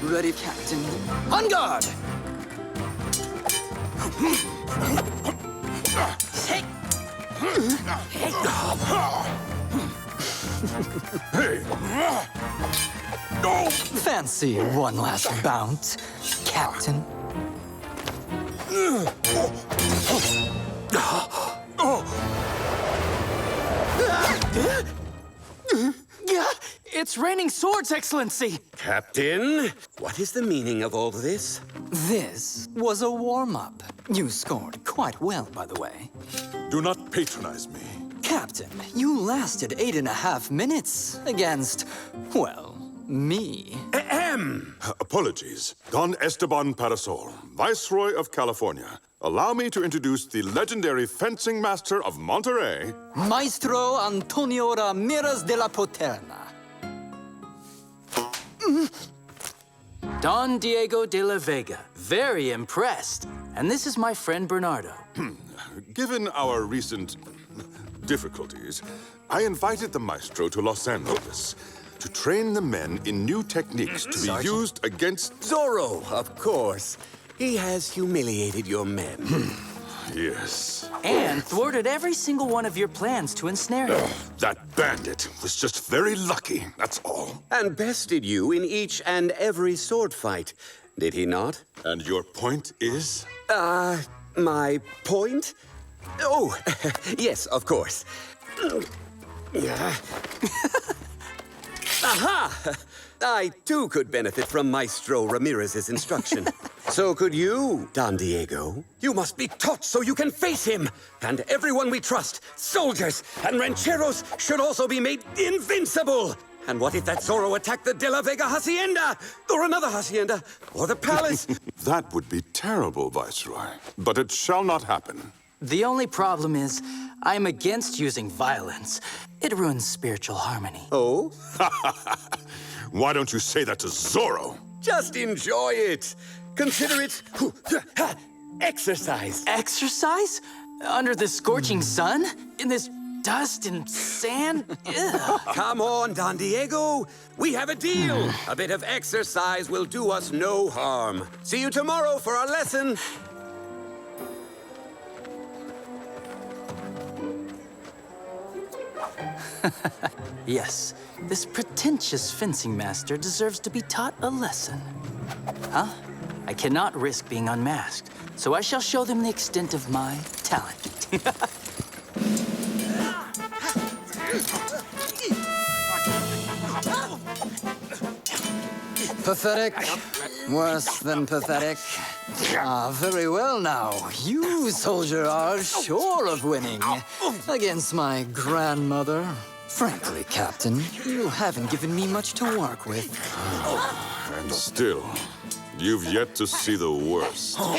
ready, Captain. On guard! Hey! Fancy one last bout, Captain. It's raining swords, Excellency! Captain, what is the meaning of all this? This was a warm-up. You scored quite well, by the way. Do not patronize me. Captain, you lasted 8.5 minutes against, well, me. Apologies. Don Esteban Parasol, Viceroy of California. Allow me to introduce the legendary fencing master of Monterrey, Maestro Antonio Ramirez de la Poterna. Don Diego de la Vega. Very impressed. And this is my friend Bernardo. Given our recent difficulties, I invited the maestro to Los Angeles to train the men in new techniques to be used against... Zorro, of course. He has humiliated your men. Yes. And thwarted every single one of your plans to ensnare him. That bandit was just very lucky, that's all. And bested you in each and every sword fight, did he not? And your point is? My point? Oh, yes, of course. Aha! I, too, could benefit from Maestro Ramirez's instruction. So could you, Don Diego. You must be taught so you can face him. And everyone we trust, soldiers and rancheros, should also be made invincible. And what if that Zorro attacked the De La Vega Hacienda? Or another hacienda? Or the palace? That would be terrible, Viceroy. But it shall not happen. The only problem is, I'm against using violence. It ruins spiritual harmony. Oh? Why don't you say that to Zorro? Just enjoy it. Consider it exercise. Exercise? Under the scorching sun? In this dust and sand? Ugh. Come on, Don Diego. We have a deal. A bit of exercise will do us no harm. See you tomorrow for our lesson. Yes, this pretentious fencing master deserves to be taught a lesson. Huh? I cannot risk being unmasked, so I shall show them the extent of my talent. Pathetic. Worse than pathetic. Ah, very well now. You, soldier, are sure of winning against my grandmother. Frankly, Captain, you haven't given me much to work with. And still, you've yet to see the worst. Oh,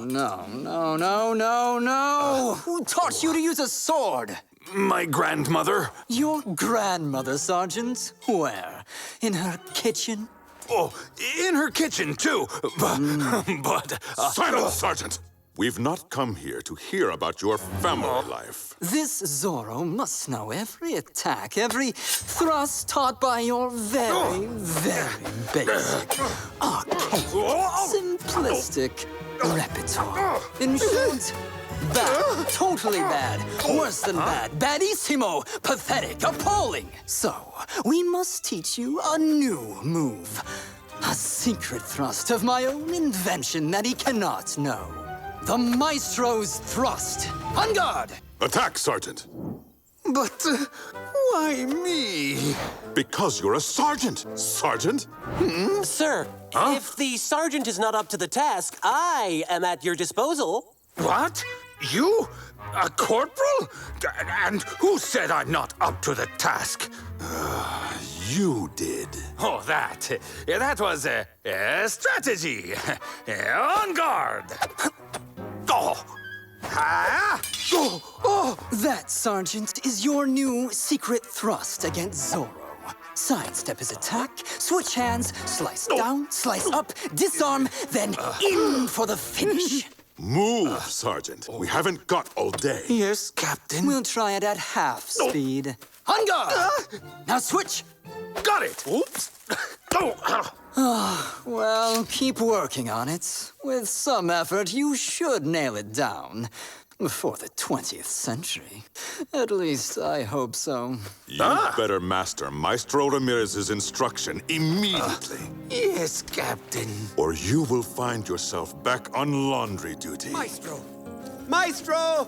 no. Who taught you to use a sword? My grandmother? Your grandmother, Sergeant? Where? In her kitchen? Oh, in her kitchen, too. But... Silence, Sergeant! We've not come here to hear about your family life. This Zorro must know every attack, every thrust taught by your very, very basic, archaic, simplistic repertoire. In short, bad, totally bad, worse than bad, badissimo, pathetic, appalling. So, we must teach you a new move. A secret thrust of my own invention that he cannot know. The Maestro's thrust. On guard! Attack, Sergeant! But why me? Because you're a sergeant, Sergeant! Sir, if the sergeant is not up to the task, I am at your disposal. What? You? A corporal? And who said I'm not up to the task? You did. Oh, that was a strategy. On guard. Oh. Ah. That, Sergeant, is your new secret thrust against Zorro. Sidestep his attack, switch hands, slice down, slice up, disarm, then in for the finish. Move, Sergeant. We haven't got all day. Yes, Captain. We'll try it at half speed. On guard! Now switch! Got it. Oops. Well, keep working on it. With some effort, you should nail it down. Before the 20th century. At least, I hope so. You better master Maestro Ramirez's instruction immediately. Yes, Captain. Or you will find yourself back on laundry duty. Maestro! Maestro!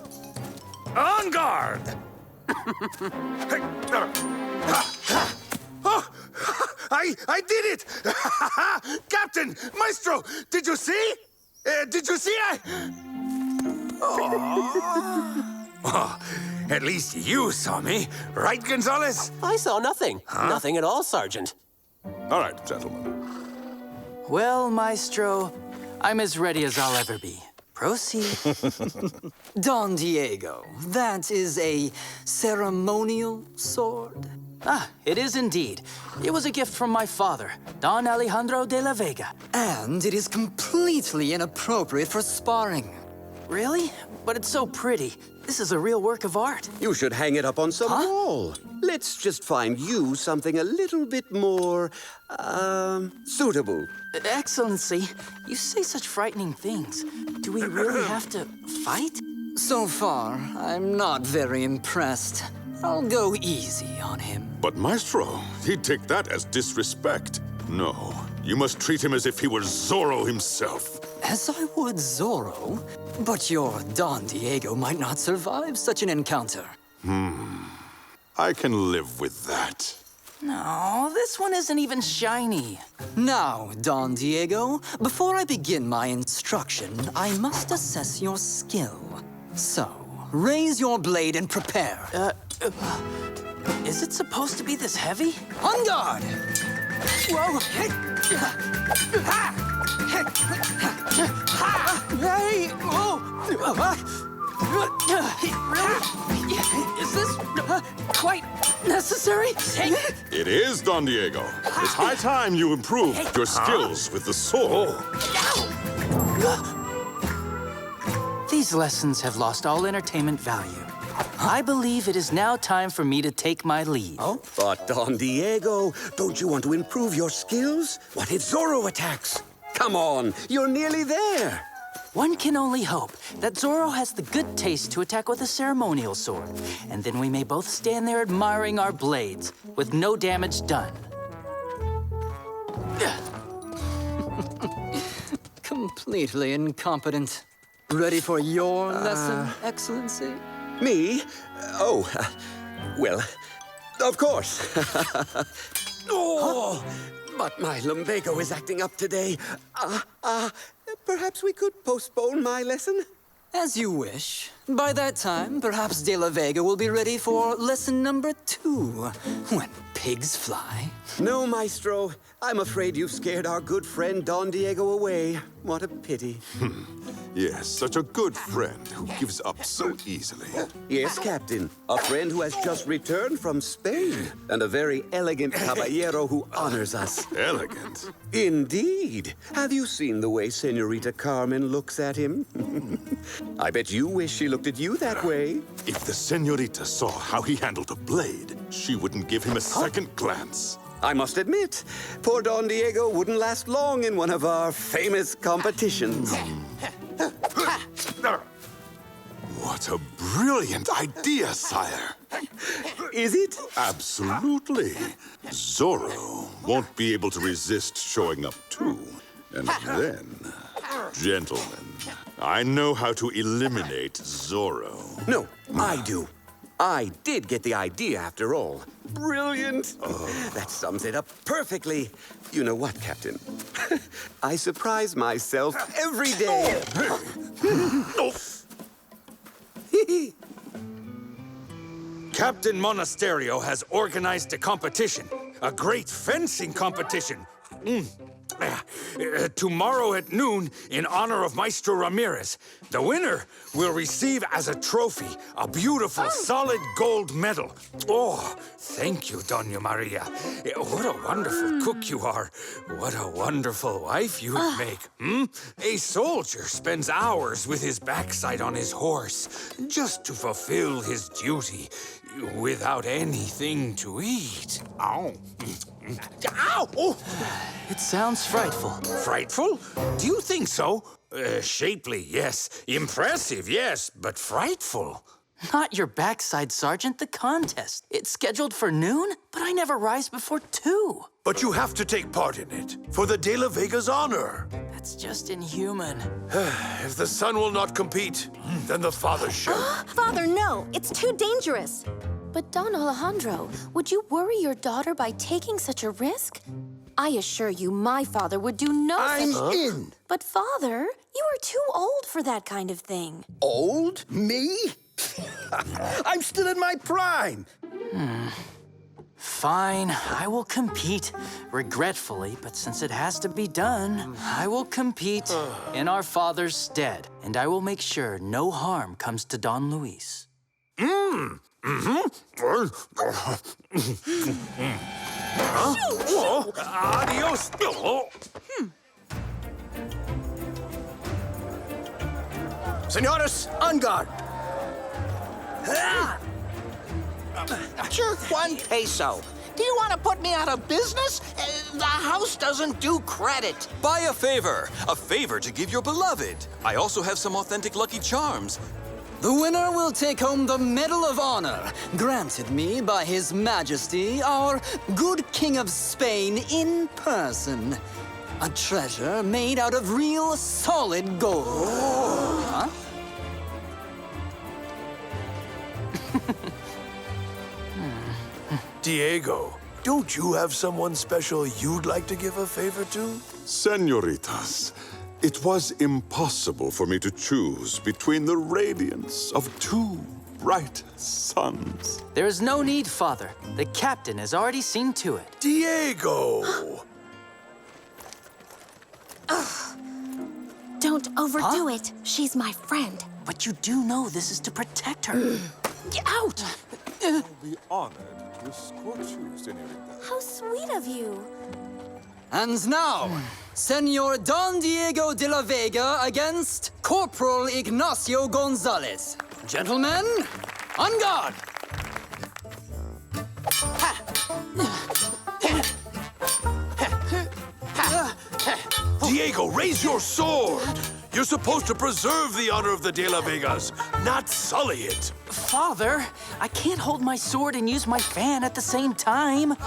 On guard! Oh, I did it! Captain! Maestro! Did you see? Did you see? Oh, at least you saw me, right, Gonzalez? I saw nothing. Nothing at all, Sergeant. All right, gentlemen. Well, Maestro, I'm as ready as I'll ever be. Proceed. Don Diego, that is a ceremonial sword? Ah, it is indeed. It was a gift from my father, Don Alejandro de la Vega. And it is completely inappropriate for sparring. Really? But it's so pretty. This is a real work of art. You should hang it up on some wall. Let's just find you something a little bit more, suitable. Excellency, you say such frightening things. Do we really have to fight? So far, I'm not very impressed. I'll go easy on him. But Maestro, he'd take that as disrespect. No, you must treat him as if he were Zorro himself. As I would Zorro, but your Don Diego might not survive such an encounter. I can live with that. No, this one isn't even shiny. Now, Don Diego, before I begin my instruction, I must assess your skill. So, raise your blade and prepare. Is it supposed to be this heavy? On guard! Whoa! Hey! Really? Is this quite necessary? It is, Don Diego. It's high time you improved your skills with the sword. These lessons have lost all entertainment value. I believe it is now time for me to take my leave. But Don Diego, don't you want to improve your skills? What if Zorro attacks? Come on, you're nearly there. One can only hope that Zorro has the good taste to attack with a ceremonial sword, and then we may both stand there admiring our blades, with no damage done. Completely incompetent. Ready for your lesson, Excellency? Me? Well, of course. Oh, but my lumbago is acting up today. Perhaps we could postpone my lesson? As you wish. By that time, perhaps De La Vega will be ready for lesson number 2, when pigs fly. No, Maestro. I'm afraid you've scared our good friend Don Diego away. What a pity. Yes, such a good friend who gives up so easily. Yes, Captain. A friend who has just returned from Spain. And a very elegant caballero who honors us. Elegant. Indeed. Have you seen the way Senorita Carmen looks at him? I bet you wish she looked at you that way. If the senorita saw how he handled a blade, she wouldn't give him a second glance. I must admit, poor Don Diego wouldn't last long in one of our famous competitions. What a brilliant idea, sire. Is it? Absolutely. Zorro won't be able to resist showing up too. And then, gentlemen, I know how to eliminate Zorro. No, I do. I did get the idea after all. Brilliant. That sums it up perfectly. You know what, Captain? I surprise myself every day. Captain Monasterio has organized a competition, a great fencing competition. Tomorrow at noon, in honor of Maestro Ramirez. The winner will receive as a trophy a beautiful, solid gold medal. Oh, thank you, Doña Maria. What a wonderful cook you are. What a wonderful wife you would make. A soldier spends hours with his backside on his horse just to fulfill his duty. without anything to eat. Ow. Ow! Oh. It sounds frightful. Frightful? Do you think so? Shapely, yes. Impressive, yes. But frightful? Not your backside, Sergeant. The contest. It's scheduled for noon, but I never rise before 2. But you have to take part in it, for the De La Vega's honor. That's just inhuman. If the son will not compete, then the father shall. Father, no! It's too dangerous! But Don Alejandro, would you worry your daughter by taking such a risk? I assure you, my father would do no I'm such... in. But father, you are too old for that kind of thing. Old? Me? I'm still in my prime. Fine, I will compete. Regretfully, but since it has to be done, I will compete in our father's stead. And I will make sure no harm comes to Don Luis. Adios. Senores, on guard. Jerk 1 peso. Do you want to put me out of business? The house doesn't do credit. Buy a favor to give your beloved. I also have some authentic Lucky Charms. The winner will take home the Medal of Honor, granted me by His Majesty, our good King of Spain in person. A treasure made out of real solid gold. Huh? Diego, don't you have someone special you'd like to give a favor to? Senoritas, it was impossible for me to choose between the radiance of 2 bright suns. There is no need, Father. The captain has already seen to it. Diego! Don't overdo it. She's my friend. But you do know this is to protect her. Get out! I'll be honored to escort you, Senorita. How sweet of you. And now, Senor Don Diego de la Vega against Corporal Ignacio Gonzalez. Gentlemen, on guard! Diego, raise your sword! You're supposed to preserve the honor of the De La Vegas, not sully it. Father, I can't hold my sword and use my fan at the same time.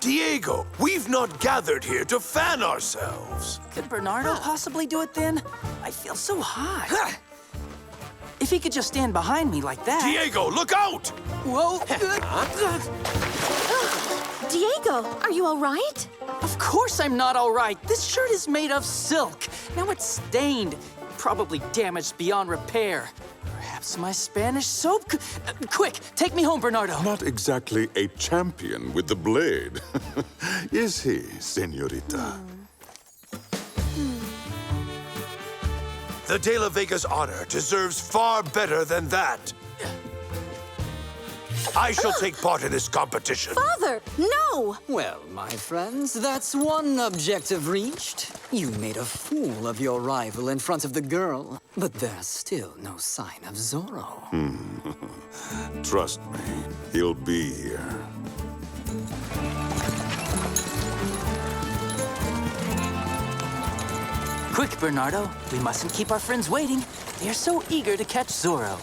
Diego, we've not gathered here to fan ourselves. Could Bernardo possibly do it then? I feel so hot. If he could just stand behind me like that. Diego, look out! Whoa. Diego, are you all right? Of course I'm not all right. This shirt is made of silk. Now it's stained, probably damaged beyond repair. Perhaps my Spanish soap could... quick, take me home, Bernardo. Not exactly a champion with the blade. Is he, Senorita? The De La Vega's honor deserves far better than that. I shall take part in this competition. Father, no! Well, my friends, that's one objective reached. You made a fool of your rival in front of the girl, but there's still no sign of Zorro. Trust me, he'll be here. Quick, Bernardo. We mustn't keep our friends waiting. They are so eager to catch Zorro.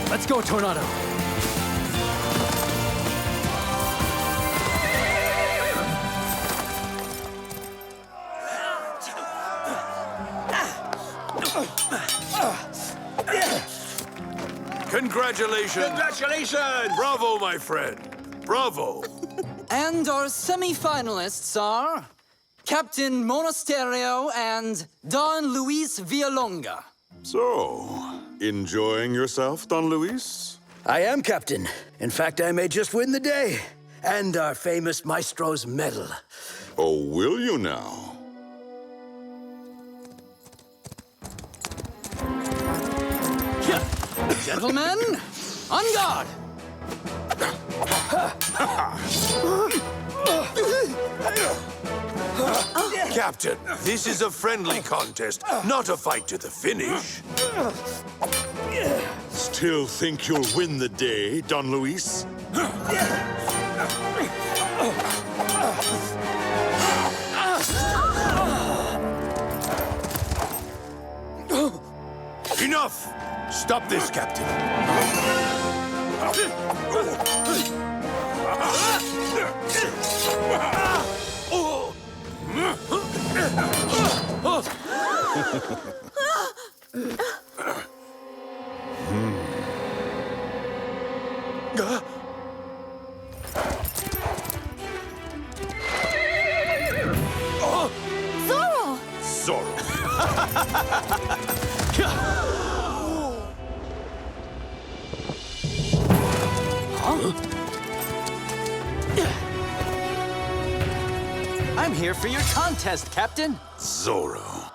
Let's go, Tornado. Congratulations! Congratulations! Bravo, my friend. Bravo. And our semi-finalists are Captain Monasterio and Don Luis Villalonga. So, enjoying yourself, Don Luis? I am, Captain. In fact, I may just win the day. And our famous Maestro's medal. Oh, will you now? Gentlemen, on guard! Captain, this is a friendly contest, not a fight to the finish. Still think you'll win the day, Don Luis? Enough! Stop this, Captain. Zorro! Zorro. I'm here for your contest, Captain. Zorro,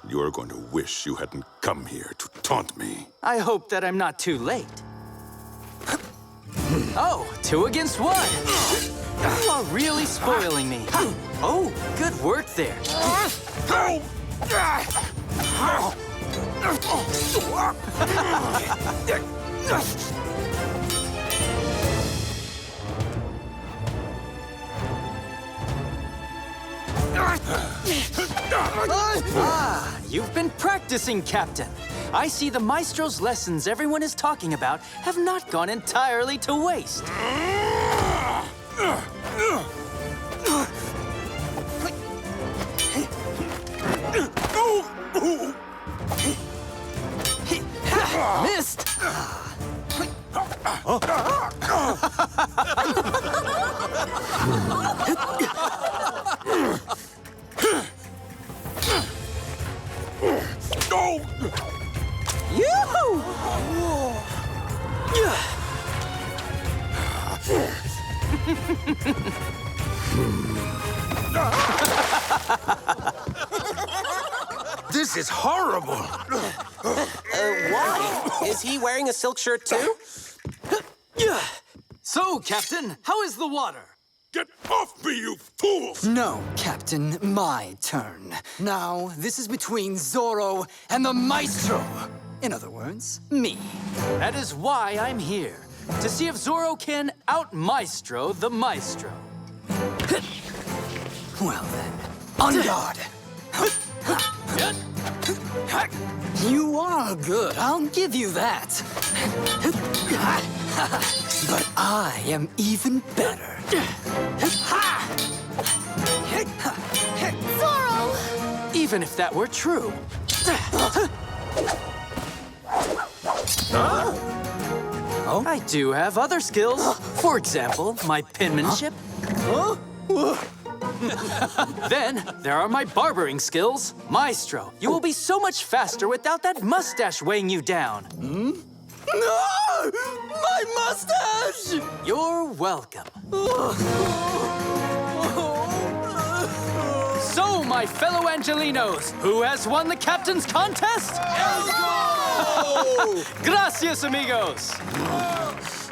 you are going to wish you hadn't come here to taunt me. I hope that I'm not too late. Oh, 2 against 1. You are really spoiling me. Oh, good work there. Ah, you've been practicing, Captain. I see the Maestro's lessons everyone is talking about have not gone entirely to waste. Missed! Yoo-hoo! This is horrible. Why? Is he wearing a silk shirt too? So, Captain, how is the water? Get off me, you fools! No, Captain, my turn. Now, this is between Zorro and the Maestro. In other words, me. That is why I'm here. To see if Zorro can out-Maestro the Maestro. Well then, on guard. You are good, I'll give you that. But I am even better. Zorro! Even if that were true. Oh, I do have other skills. For example, my penmanship. Then there are my barbering skills. Maestro, you will be so much faster without that mustache weighing you down. No! My mustache! You're welcome. So, my fellow Angelinos, who has won the captain's contest? Gracias, amigos.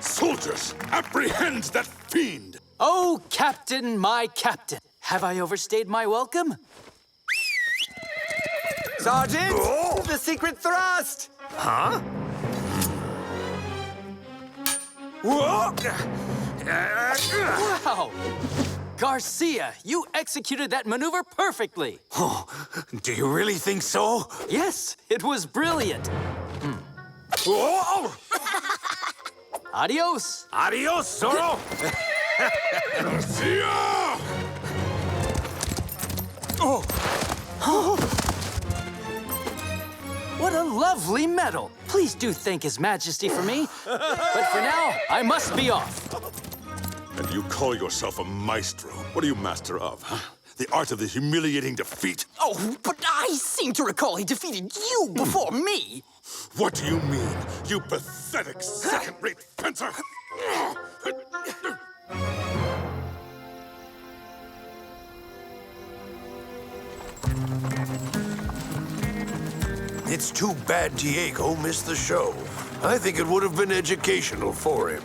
Soldiers, apprehend that fiend! Oh, Captain, my captain. Have I overstayed my welcome? Sergeant! The secret thrust! Huh? Wow! Garcia, you executed that maneuver perfectly. Oh, do you really think so? Yes, it was brilliant. Whoa! Adios. Adios, Zorro! What a lovely medal. Please do thank His Majesty for me. But for now, I must be off. And you call yourself a maestro? What are you master of, huh? the art of the humiliating defeat. Oh, but I seem to recall he defeated you before me. What do you mean, you pathetic second-rate fencer? It's too bad Diego missed the show. I think it would have been educational for him.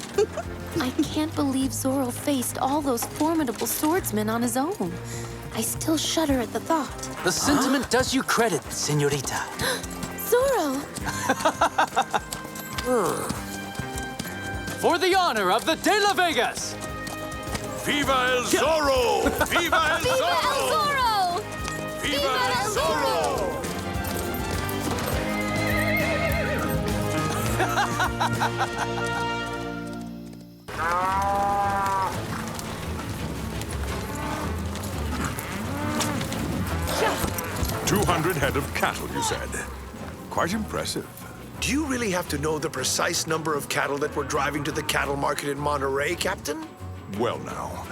I can't believe Zorro faced all those formidable swordsmen on his own. I still shudder at the thought. The sentiment does you credit, señorita. Zorro! For the honor of the De La Vegas! Viva el Zorro! Viva el Viva Zorro! el Zorro! Viva el Zorro! 200 head of cattle, you said. Quite impressive. Do you really have to know the precise number of cattle that we're driving to the cattle market in Monterey, Captain? Well now,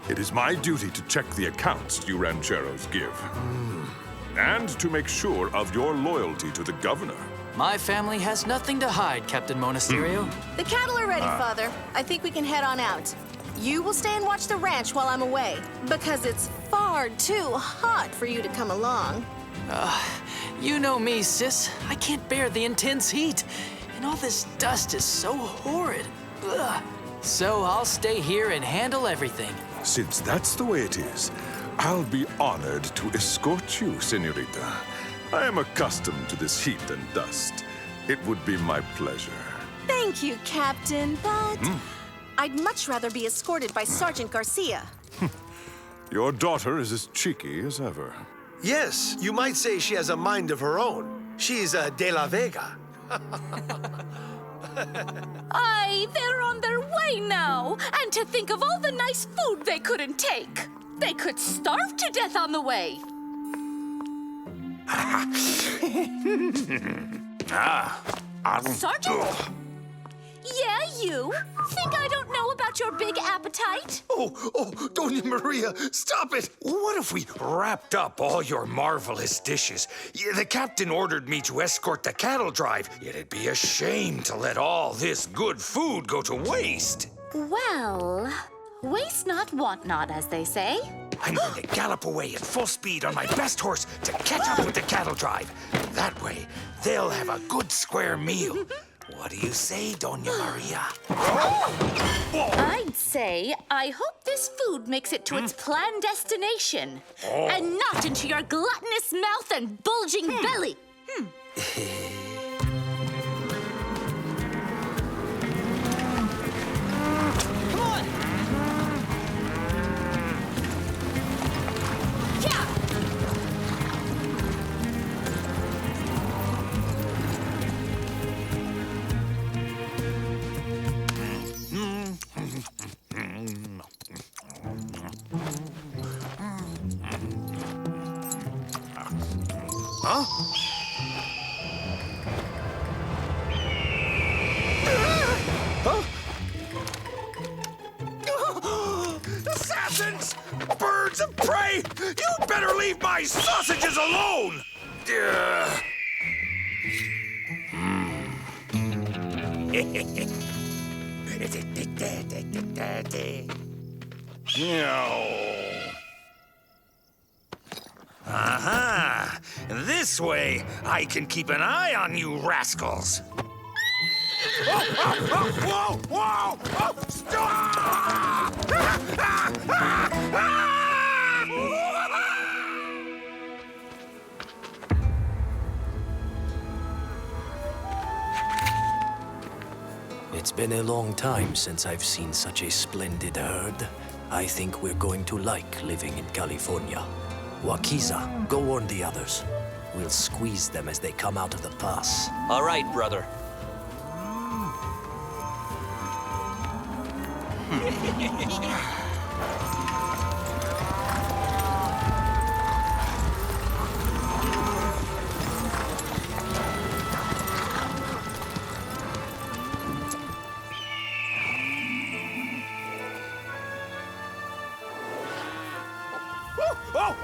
it is my duty to check the accounts you rancheros give. And to make sure of your loyalty to the governor. My family has nothing to hide, Captain Monasterio. The cattle are ready, Father. I think we can head on out. You will stay and watch the ranch while I'm away, because it's far too hot for you to come along. You know me, sis. I can't bear the intense heat. And all this dust is so horrid. Ugh. So I'll stay here and handle everything. Since that's the way it is, I'll be honored to escort you, señorita. I am accustomed to this heat and dust. It would be my pleasure. Thank you, Captain, but I'd much rather be escorted by Sergeant Garcia. Your daughter is as cheeky as ever. Yes, you might say she has a mind of her own. She's a De La Vega. Aye, they're on their way now. And to think of all the nice food they couldn't take. They could starve to death on the way. Sergeant? Yeah, you. Think I don't know about your big appetite? Oh, Doña Maria, stop it! What if we wrapped up all your marvelous dishes? The captain ordered me to escort the cattle drive. It'd be a shame to let all this good food go to waste. Well, waste not, want not, as they say. I'm going to gallop away at full speed on my best horse to catch up with the cattle drive. That way, they'll have a good square meal. What do you say, Doña Maria? I'd say I hope this food makes it to its planned destination. And not into your gluttonous mouth and bulging belly. Come on! Yeah! Huh? Assassins! Birds of prey! You better leave my sausages alone! Aha! This way, I can keep an eye on you rascals. Whoa! Whoa! Oh, stop! It's been a long time since I've seen such a splendid herd. I think we're going to like living in California. Wakiza, go warn the others. We'll squeeze them as they come out of the pass. All right, brother. Oh,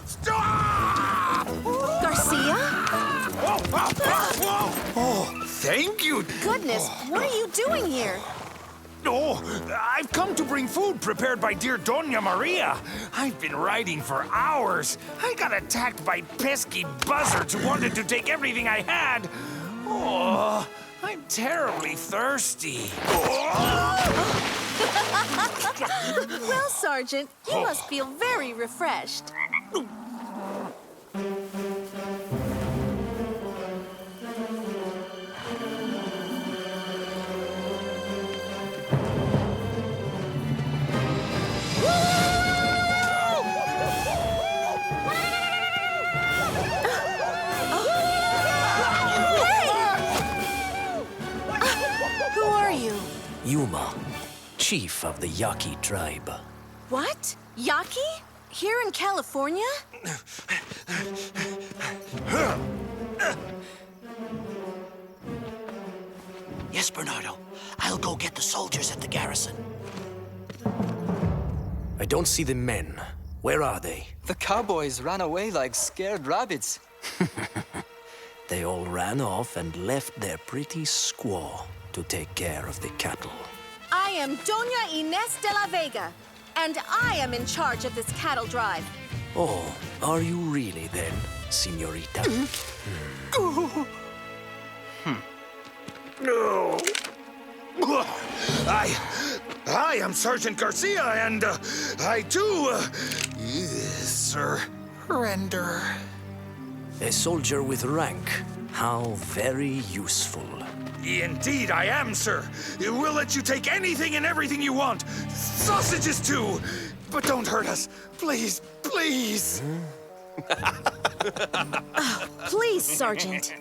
stop! Garcia? Oh, thank you. Goodness, what are you doing here? Oh, I've come to bring food prepared by dear Doña Maria. I've been riding for hours. I got attacked by pesky buzzards who wanted to take everything I had. Oh, I'm terribly thirsty. Well, Sergeant, you must feel very refreshed. Who are you? Yuma, chief of the Yaqui tribe. What? Yaqui? Here in California? Yes, Bernardo. I'll go get the soldiers at the garrison. I don't see the men. Where are they? The cowboys ran away like scared rabbits. They all ran off and left their pretty squaw to take care of the cattle. I am Doña Inés de la Vega, and I am in charge of this cattle drive. Oh, are you really then, señorita? No. I am Sergeant Garcia, and I too, surrender. A soldier with rank. How very useful. Indeed, I am, sir. We'll let you take anything and everything you want. Sausages, too. But don't hurt us. Please, please. Please, Sergeant.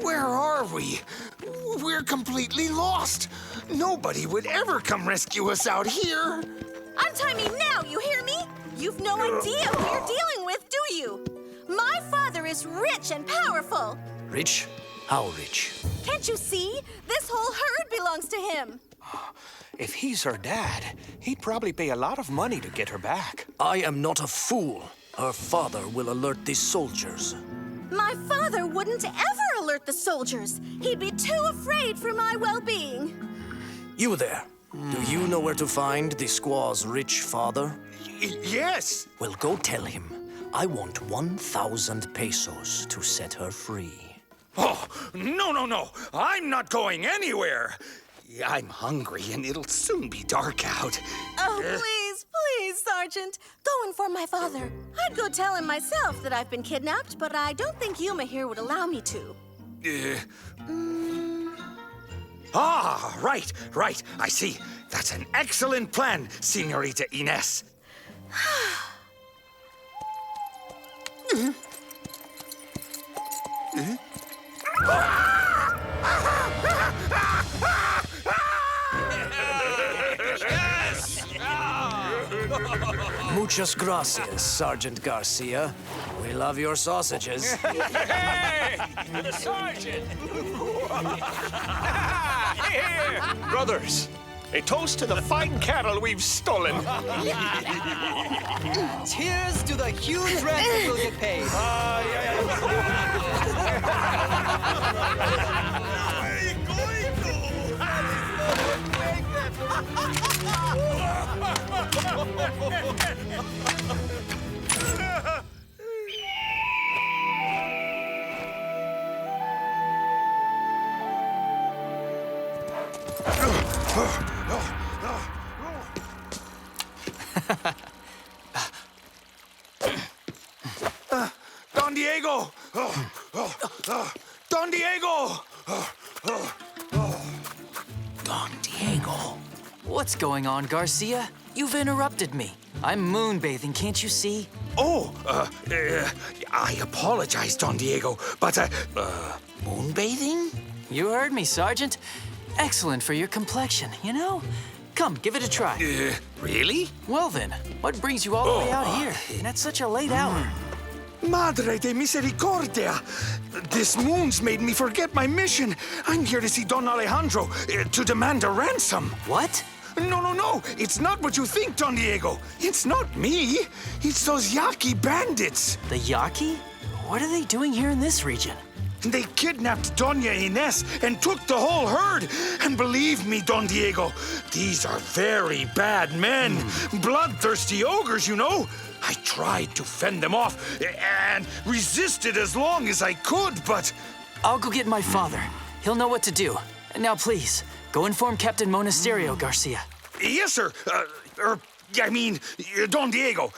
Where are we? We're completely lost. Nobody would ever come rescue us out here. Untie me now, you hear me? You've no idea who you're dealing with, do you? My father is rich and powerful. Rich? How rich? Can't you see? This whole herd belongs to him. If he's her dad, he'd probably pay a lot of money to get her back. I am not a fool. Her father will alert the soldiers. My father wouldn't ever alert the soldiers. He'd be too afraid for my well-being. You there. Do you know where to find the squaw's rich father? Yes. Well, go tell him. I want 1,000 pesos to set her free. Oh, no. I'm not going anywhere. I'm hungry, and it'll soon be dark out. Oh, please, Sergeant. Go inform my father. I'd go tell him myself that I've been kidnapped, but I don't think Yuma here would allow me to. Ah, right. I see. That's an excellent plan, Señorita Inés. Muchas gracias, Sergeant Garcia. We love your sausages. Hey! The sergeant! Here! Brothers, a toast to the fine cattle we've stolen. Cheers to the huge ransom we'll get paid. Don Diego! Don Diego! Don Diego. What's going on, Garcia? You've interrupted me. I'm moonbathing, can't you see? Oh, I apologize, Don Diego, but, moonbathing? You heard me, Sergeant. Excellent for your complexion, you know? Come, give it a try. Really? Well then, what brings you all the way out here? And at such a late hour? Madre de misericordia! This moon's made me forget my mission. I'm here to see Don Alejandro, to demand a ransom. What? No. It's not what you think, Don Diego. It's not me. It's those Yaqui bandits. The Yaqui? What are they doing here in this region? They kidnapped Doña Inés and took the whole herd. And believe me, Don Diego, these are very bad men. Bloodthirsty ogres, you know. I tried to fend them off and resisted as long as I could, but... I'll go get my father. He'll know what to do. Now, please, go inform Captain Monasterio, Garcia. Yes, sir. Don Diego.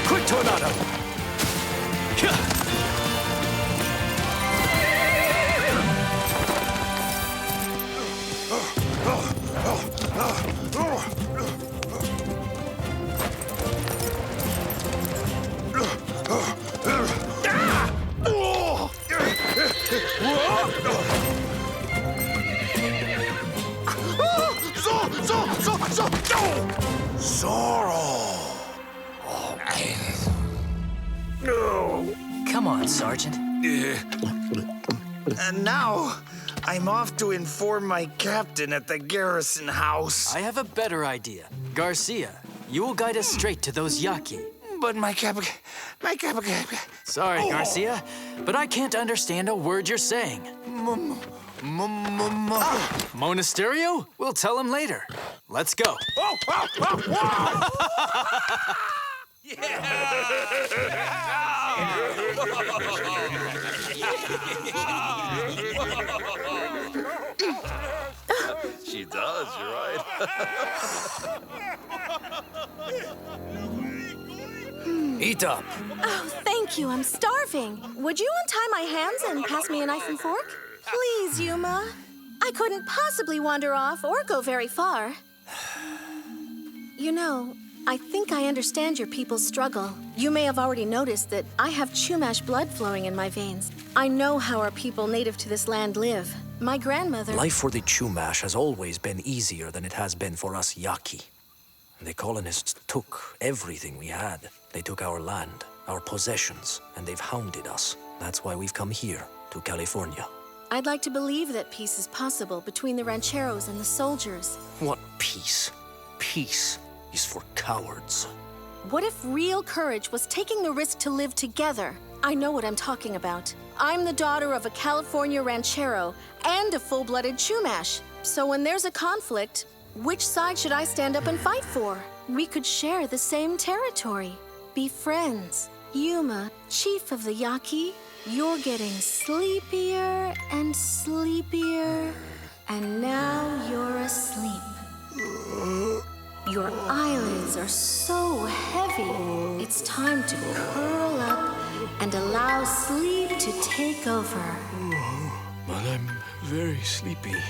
Quick tornado! Zorro! Come on, Sergeant. And now, I'm off to inform my captain at the garrison house. I have a better idea. Garcia, you will guide us straight to those Yaqui. But my cap... Sorry, Garcia, but I can't understand a word you're saying. Monasterio? We'll tell him later. Let's go. She does, you're right. Eat up. Oh, thank you. I'm starving. Would you untie my hands and pass me a knife and fork? Please, Yuma. I couldn't possibly wander off or go very far. You know, I think I understand your people's struggle. You may have already noticed that I have Chumash blood flowing in my veins. I know how our people native to this land live. My grandmother... Life for the Chumash has always been easier than it has been for us Yaqui. The colonists took everything we had. They took our land, our possessions, and they've hounded us. That's why we've come here, to California. I'd like to believe that peace is possible between the rancheros and the soldiers. What peace? Peace is for cowards. What if real courage was taking the risk to live together? I know what I'm talking about. I'm the daughter of a California ranchero and a full-blooded Chumash. So when there's a conflict, which side should I stand up and fight for? We could share the same territory. Be friends. Yuma, chief of the Yaqui, you're getting sleepier and sleepier, and now you're asleep. Your eyelids are so heavy, it's time to curl up and allow sleep to take over. But I'm very sleepy.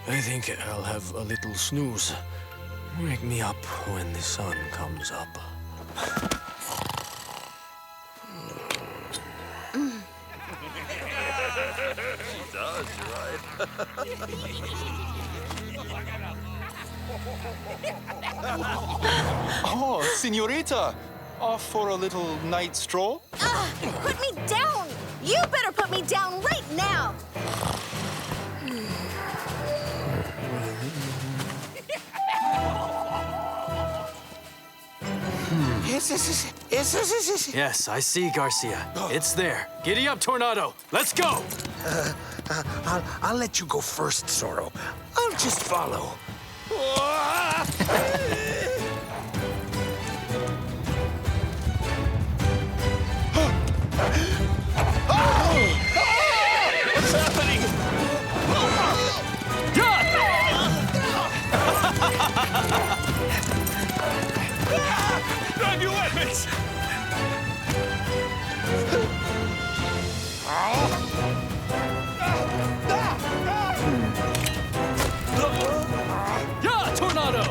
I think I'll have a little snooze. Wake me up when the sun comes up. She does, you're right. Oh, senorita! Off for a little night stroll? Put me down! You better put me down right now! Yes, I see, Garcia. It's there. Giddy up, Tornado. Let's go! I'll let you go first, Zorro. I'll just follow. What's happening? Nice! Yeah, Tornado!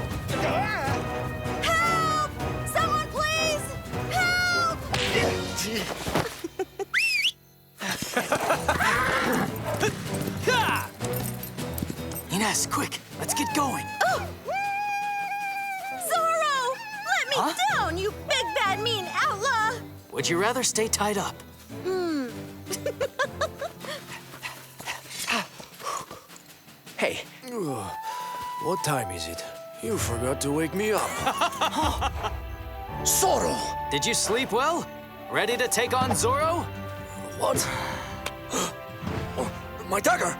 Help! Someone please! Help! Ines, quick, let's get going. Oh. Zorro! Let me down, you big bad mean outlaw! Would you rather stay tied up? Hey. What time is it? You forgot to wake me up. Zorro! Did you sleep well? Ready to take on Zorro? What? My dagger!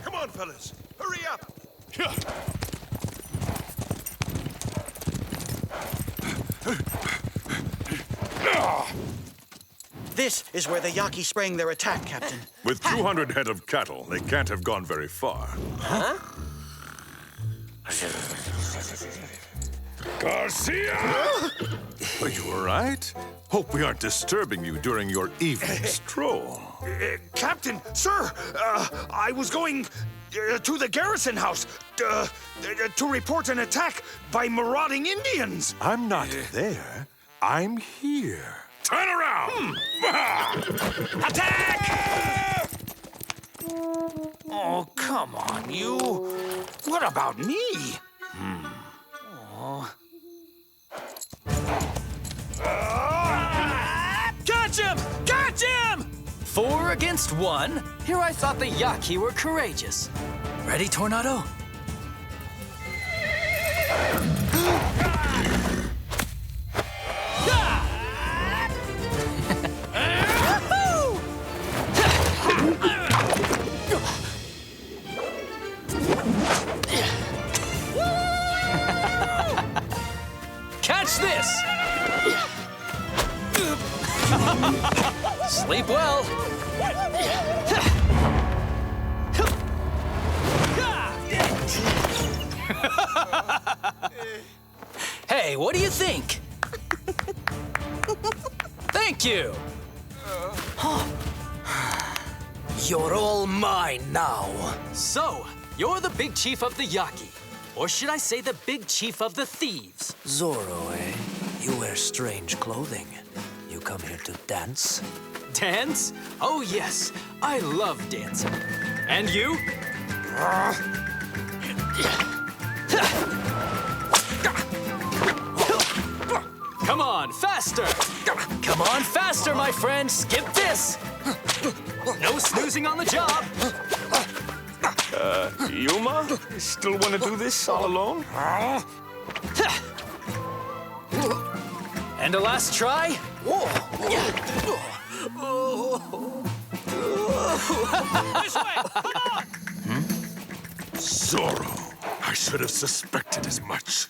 Come on, fellas. Hurry up. This is where the Yaki sprang their attack, Captain. With 200 head of cattle, they can't have gone very far. Huh? Garcia! Are you all right? Hope we aren't disturbing you during your evening stroll. Captain, sir, I was going to the garrison house to report an attack by marauding Indians. I'm not there. I'm here. Turn around! Attack! Oh, come on, you. What about me? Oh. Catch him! Catch him! 4 against 1? Here I thought the Yaki were courageous. Ready, Tornado? Catch this! Sleep well. Hey, what do you think? Thank you. You're all mine now. So, you're the big chief of the Yaki. Or should I say the big chief of the thieves? Zorro, eh? You wear strange clothing. You come here to dance? Dance? Oh, yes. I love dancing. And you? Come on, faster! Come on, faster, my friend! Skip this! No snoozing on the job! Yuma? Still want to do this all alone? And a last try? This way! Come on! Zorro! I should have suspected as much.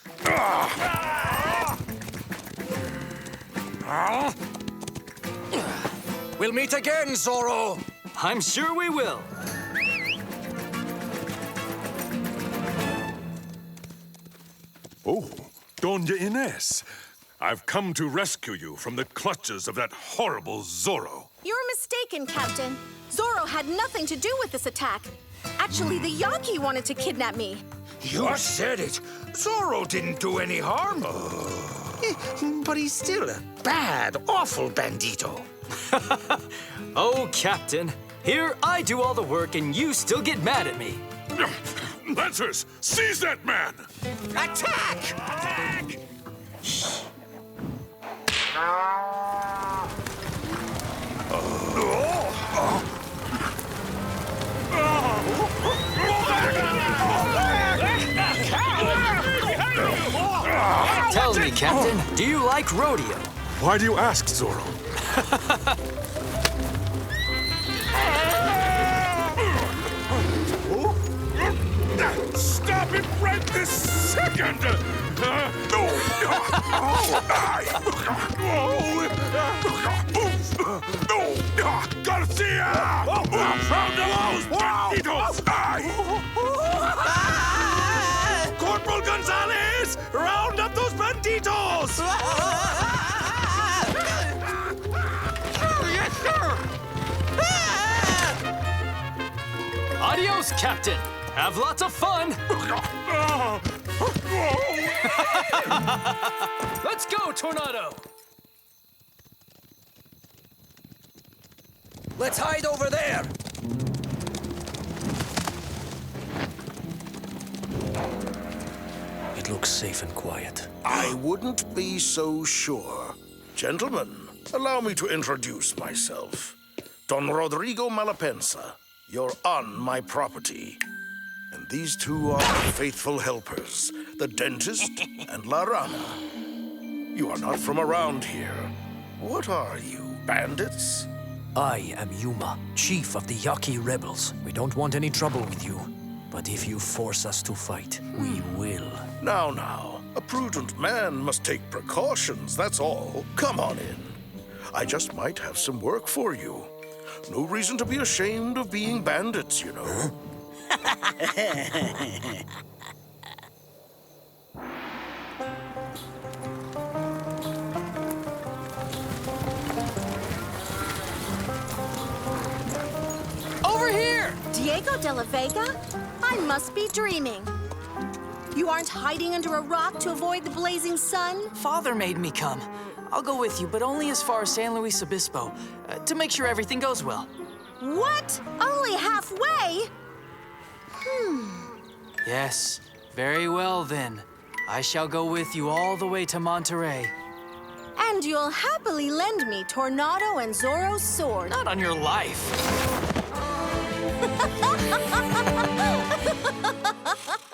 We'll meet again, Zorro! I'm sure we will. Oh, Doña Ines. I've come to rescue you from the clutches of that horrible Zorro. You're mistaken, Captain. Zorro had nothing to do with this attack. Actually, the Yaki wanted to kidnap me. You said it. Zorro didn't do any harm. But he's still a bad, awful bandito. Oh, Captain. Here I do all the work and you still get mad at me. Lancers, seize that man! Attack! Attack! Tell me, Captain, do you like rodeo? Why do you ask, Zorro? Stop it right this second! Garcia! From those banditos! Corporal Gonzalez! Ramirez! Round up those banditos! Yes, sir! Adios, Captain. Have lots of fun. Let's go, Tornado. Let's hide over there. It looks safe and quiet. I wouldn't be so sure. Gentlemen, allow me to introduce myself. Don Rodrigo Malapensa. You're on my property. And these two are my faithful helpers, the dentist and La Rana. You are not from around here. What are you, bandits? I am Yuma, chief of the Yaki rebels. We don't want any trouble with you. But if you force us to fight, we will. Now, a prudent man must take precautions, that's all. Come on in. I just might have some work for you. No reason to be ashamed of being bandits, you know. Over here! Diego de la Vega? I must be dreaming. You aren't hiding under a rock to avoid the blazing sun? Father made me come. I'll go with you, but only as far as San Luis Obispo, to make sure everything goes well. What? Only halfway? Yes, very well then. I shall go with you all the way to Monterey. And you'll happily lend me Tornado and Zorro's sword. Not on your life.